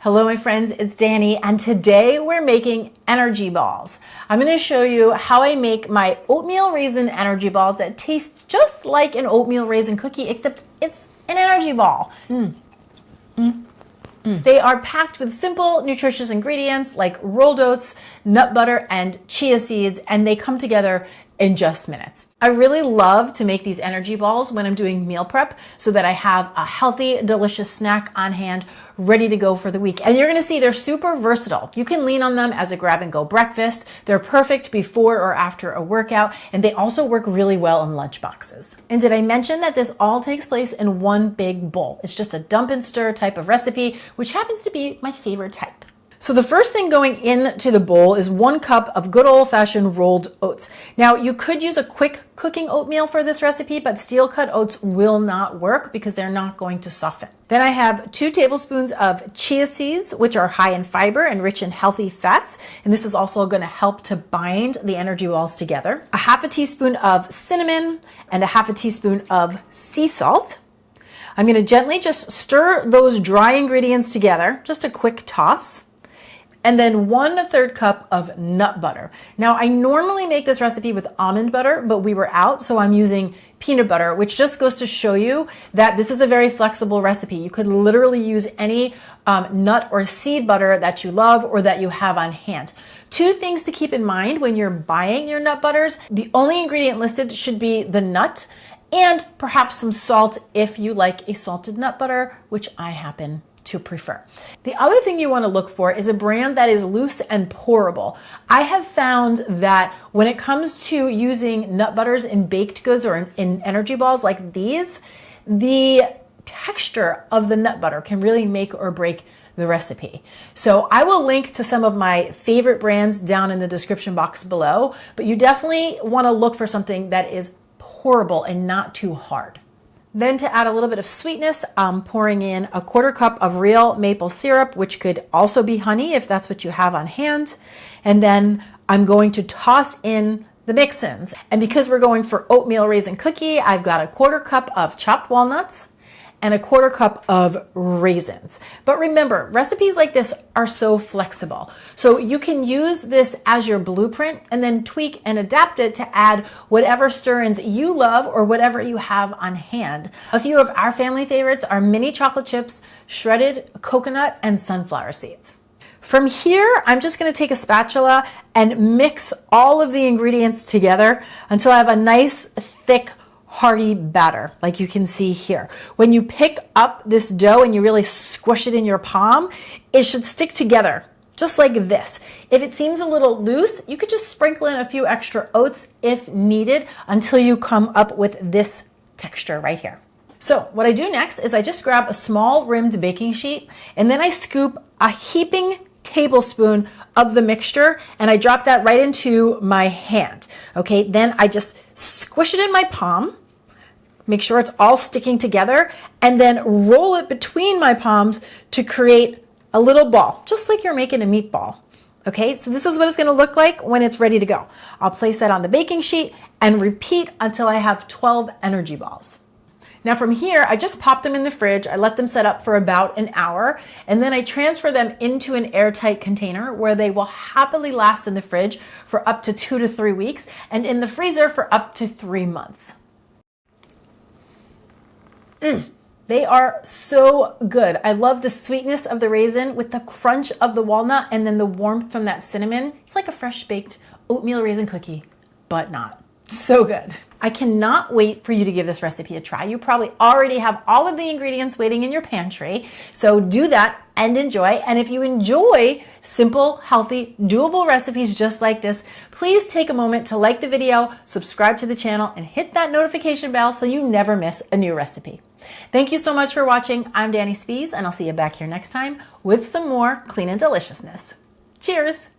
Hello my friends, it's Danny, and today we're making energy balls. I'm going to show you how I make my oatmeal raisin energy balls that taste just like an oatmeal raisin cookie, except it's an energy ball. They are packed with simple, nutritious ingredients like rolled oats, nut butter, and chia seeds, and they come together in just minutes. I really love to make these energy balls when I'm doing meal prep so that I have a healthy, delicious snack on hand ready to go for the week. And you're gonna see they're super versatile. You can lean on them as a grab and go breakfast. They're perfect before or after a workout, and they also work really well in lunch boxes. And did I mention that this all takes place in one big bowl? It's just a dump and stir type of recipe, which happens to be my favorite type. So the first thing going into the bowl is 1 cup of good old-fashioned rolled oats. Now you could use a quick cooking oatmeal for this recipe, but steel cut oats will not work because they're not going to soften. Then I have 2 tablespoons of chia seeds, which are high in fiber and rich in healthy fats. And this is also going to help to bind the energy balls together. A half a teaspoon of cinnamon and a half a teaspoon of sea salt. I'm going to gently just stir those dry ingredients together, just a quick toss. And then 1/3 cup of nut butter. Now I normally make this recipe with almond butter, but we were out, so I'm using peanut butter, which just goes to show you that this is a very flexible recipe. You could literally use any nut or seed butter that you love or that you have on hand. 2 things to keep in mind when you're buying your nut butters. The only ingredient listed should be the nut and perhaps some salt if you like a salted nut butter, which I happen to prefer. The other thing you want to look for is a brand that is loose and pourable. I have found that when it comes to using nut butters in baked goods or in energy balls like these, the texture of the nut butter can really make or break the recipe. So I will link to some of my favorite brands down in the description box below, but you definitely want to look for something that is pourable and not too hard. Then to add a little bit of sweetness, I'm pouring in a 1/4 cup of real maple syrup, which could also be honey if that's what you have on hand. And then I'm going to toss in the mix-ins. And because we're going for oatmeal raisin cookie, I've got a 1/4 cup of chopped walnuts and a 1/4 cup of raisins. But remember, recipes like this are so flexible. So you can use this as your blueprint and then tweak and adapt it to add whatever stir-ins you love or whatever you have on hand. A few of our family favorites are mini chocolate chips, shredded coconut, and sunflower seeds. From here, I'm just going to take a spatula and mix all of the ingredients together until I have a nice, thick, hearty batter, like you can see here. When you pick up this dough and you really squish it in your palm, it should stick together, just like this. If it seems a little loose, you could just sprinkle in a few extra oats if needed until you come up with this texture right here. So what I do next is I just grab a small rimmed baking sheet and then I scoop a heaping tablespoon of the mixture and I drop that right into my hand. Okay, then I just squish it in my palm, make sure it's all sticking together, and then roll it between my palms to create a little ball, just like you're making a meatball. Okay, so this is what it's going to look like when it's ready to go. I'll place that on the baking sheet and repeat until I have 12 energy balls. Now from here, I just pop them in the fridge. I let them set up for about an hour, and then I transfer them into an airtight container where they will happily last in the fridge for up to 2 to 3 weeks and in the freezer for up to 3 months. They are so good. I love the sweetness of the raisin with the crunch of the walnut and then the warmth from that cinnamon. It's like a fresh baked oatmeal raisin cookie, but not. So good. I cannot wait for you to give this recipe a try. You probably already have all of the ingredients waiting in your pantry, so do that and enjoy. And if you enjoy simple, healthy, doable recipes just like this, please take a moment to like the video, subscribe to the channel, and hit that notification bell so you never miss a new recipe. Thank you so much for watching. I'm Danny Spies, and I'll see you back here next time with some more clean and deliciousness. Cheers!